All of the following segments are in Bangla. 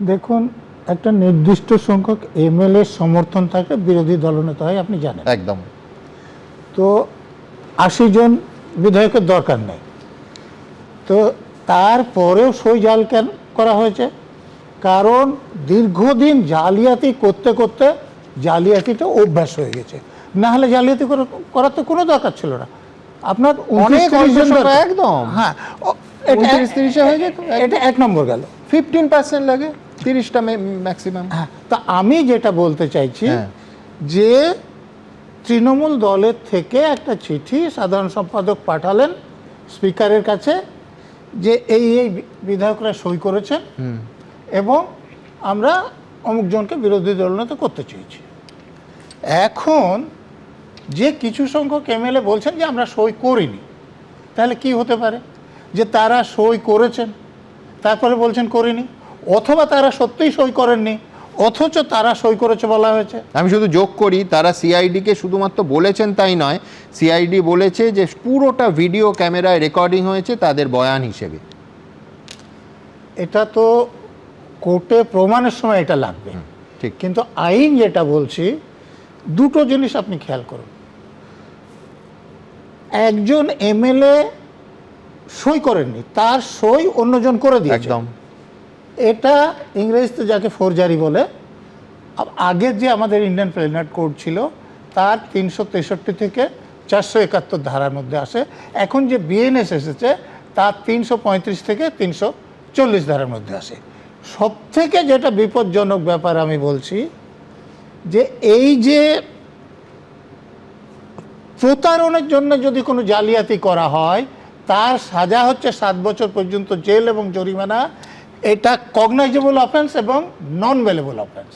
দেখুন, একটা নির্দিষ্ট সংখ্যক এমএলএ সমর্থন থাকলে বিরোধী দলনেতা হয়, আপনি জানেন। একদম। তো 80 জন বিধায়কের দরকার নেই, তো তারপরেও সই জাল কেন করা হয়েছে? কারণ দীর্ঘদিন জালিয়াতি করতে করতে জালিয়াতিটা অভ্যাস হয়ে গেছে। না হলে জালিয়াতি করার তো কোনো দরকার ছিল না। আপনার একদম, হ্যাঁ, 29-30 হয়ে যেত। এটা 1 নম্বর গেল। 15% লাগে, 30টা ম্যাক্সিমাম। হ্যাঁ, তা আমি যেটা বলতে চাইছি, হ্যাঁ। যে তৃণমূল দলের থেকে একটা চিঠি সাধারণ সম্পাদক পাঠালেন স্পিকারের কাছে যে এই বিধায়করা সই করেছেন এবং আমরা অমুক জনকে বিরোধী দলনেতা করতে চেয়েছি। এখন যে কিছু সংখ্যক এমএলএ বলছেন যে আমরা সই করিনি, তাহলে কি হতে পারে? যে তারা সই করেছেন তারপরে বলছেন করিনি, অথবা তারা সত্যিই সই করেননি অথচ তারা সই করেছে বলা হয়েছে। আমি শুধু যোগ করি, তারা সিআইডিকে শুধুমাত্র বলেছেন তাই নয়, সিআইডি বলেছে যে পুরোটা ভিডিও ক্যামেরায় রেকর্ডিং হয়েছে তাদের বয়ান হিসেবে। এটা তো কোর্টে প্রমাণের সময় এটা লাগবে, ঠিক। কিন্তু আইন যেটা বলছি, দুটো জিনিস আপনি খেয়াল করুন। একজন এমএলএ সই করেননি, তার সই অন্যজন করে দিয়েছে। একদম। এটা ইংরেজিতে যাকে ফোরজারি বলে। আগের যে আমাদের ইন্ডিয়ান পেনাল কোড ছিল তার 363 থেকে 471 ধারার মধ্যে আসে। এখন যে বিএনএস এসেছে তার 335 থেকে 340 ধারার মধ্যে আসে। সবথেকে যেটা বিপজ্জনক ব্যাপার আমি বলছি, যে এই যে প্রতারণের জন্য যদি কোনো জালিয়াতি করা হয় তার সাজা হচ্ছে 7 বছর পর্যন্ত জেল এবং জরিমানা। এটা কগনাইজেবল অফেন্স এবং নন বেলেবল অফেন্স,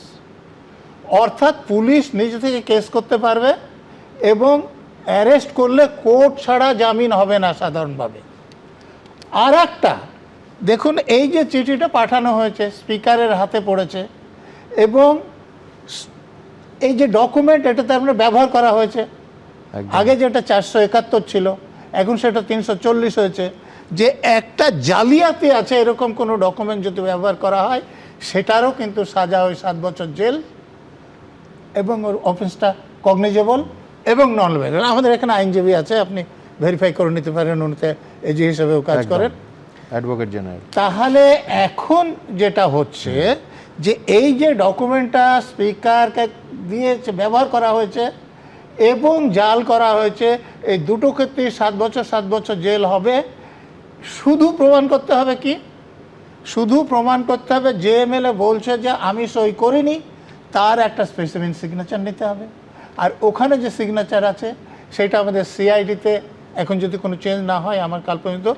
অর্থাৎ পুলিশ নিজে থেকে কেস করতে পারবে এবং অ্যারেস্ট করলে কোর্ট ছাড়া জামিন হবে না সাধারণভাবে। আর একটা দেখুন, এই যে চিঠিটা পাঠানো হয়েছে স্পিকারের হাতে পড়েছে এবং এই যে ডকুমেন্ট এটা তার মানে ব্যবহার করা হয়েছে। আগে যেটা 471 ছিল এখন সেটা 340 হয়েছে। যে একটা জালিয়াতি আছে এরকম কোনো ডকুমেন্ট যদি ব্যবহার করা হয় সেটারও কিন্তু সাজা ওই 7 বছর জেল এবং ওর অফেন্সটা কগনিজেবল এবং নন বেলেবল। আমাদের এখানে আইনজীবী আছে, আপনি ভেরিফাই করে নিতে পারেন, উনিতে এজি হিসেবেও কাজ করেন, অ্যাডভোকেট জেনারেল। তাহলে এখন যেটা হচ্ছে যে এই যে ডকুমেন্টটা স্পিকারকে দিয়েছে ব্যবহার করা হয়েছে এবং জাল করা হয়েছে, এই দুটো ক্ষেত্রেই 7 বছর জেল হবে। শুধু প্রমাণ করতে হবে কি? শুধু প্রমাণ করতে হবে যে এমএলএ বলছে যে আমি সই করিনি তার একটা স্পেসিফিক সিগনেচার নিতে হবে। আর ওখানে যে সিগনেচার আছে সেটা আমাদের সিআইডিতে এখন যদি কোনো চেঞ্জ না হয়, আমার কাল পর্যন্ত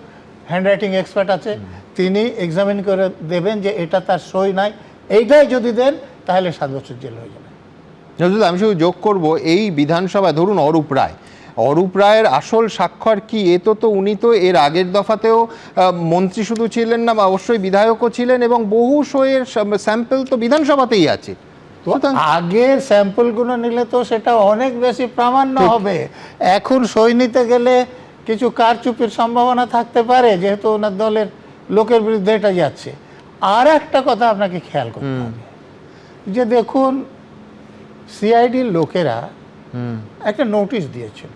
হ্যান্ডরাইটিং এক্সপার্ট আছে, তিনি এক্সামিন করে দেবেন যে এটা তার সই নাই। এইটাই যদি দেন তাহলে 7 বছর জেল হয়ে যাবে। আমি শুধু যোগ করব, এই বিধানসভায় ধরুন অরূপ রায়ের আসল স্বাক্ষর কি? তো উনি তো এর আগের দফাতেও মন্ত্রী শুধু ছিলেন না, অবশ্যই বিধায়কও ছিলেন এবং বহু সইয়ের স্যাম্পল তো বিধানসভাতেই আছে। তো আগের স্যাম্পলগুলো নিলে তো সেটা অনেক বেশি প্রামাণ্য হবে। এখন সই নিতে গেলে কিছু কারচুপির সম্ভাবনা থাকতে পারে, যেহেতু ওনার দলের লোকের বিরুদ্ধে এটা যাচ্ছে। আর একটা কথা আপনাকে খেয়াল করতে হবে, যে দেখুন সিআইডির লোকেরা একটা নোটিশ দিয়েছিল।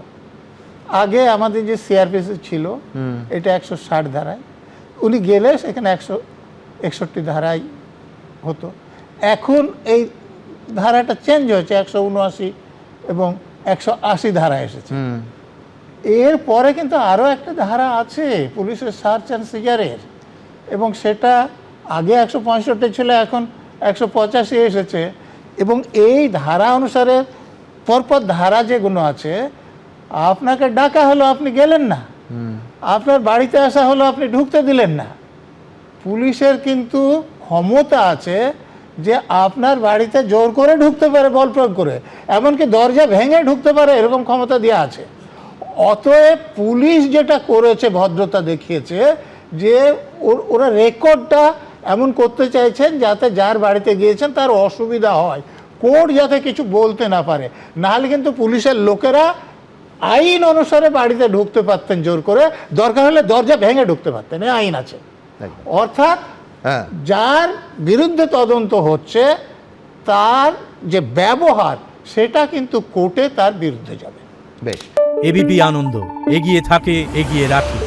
আগে আমাদের যে সিআরপিসি ছিল এটা 160 ধারায়, উনি গেলে সেখানে 161 ধারায় হতো। এখন এই ধারাটা চেঞ্জ হয়েছে, 179 এবং 180 ধারা এসেছে। এরপরে কিন্তু আরও একটা ধারা আছে পুলিশের সার্চ অ্যান্ড সিজারের, এবং সেটা আগে 165 ছিল, এখন 185 এসেছে। এবং এই ধারা অনুসারে পরপর ধারা যেগুলো আছে, আপনাকে ডাকা হলো আপনি গেলেন না, আপনার বাড়িতে আসা হলো আপনি ঢুকতে দিলেন না। পুলিশের কিন্তু ক্ষমতা আছে যে আপনার বাড়িতে জোর করে ঢুকতে পারে, বল প্রয়োগ করে, এমনকি দরজা ভেঙে ঢুকতে পারে, এরকম ক্ষমতা দেওয়া আছে। অতএব পুলিশ যেটা করেছে, ভদ্রতা দেখিয়েছে, যে ওরা রেকর্ডটা এমন করতে চাইছেন যাতে যার বাড়িতে গিয়েছেন তার অসুবিধা হয়, কোর্ট যাতে কিছু বলতে না পারে। নাহলে কিন্তু পুলিশের লোকেরা আইন অনুসারে বাড়িতে ঢুকতে পারতেন জোর করে, দরকার হলে দরজা ভেঙে ঢুকতে পারতেন, এই আইন আছে। অর্থাৎ হ্যাঁ। যার বিরুদ্ধে তদন্ত হচ্ছে তার যে ব্যবহার সেটা কিন্তু কোর্টে তার বিরুদ্ধে যাবে। বেশ। এবিপি আনন্দ, এগিয়ে থাকে, এগিয়ে রাখে।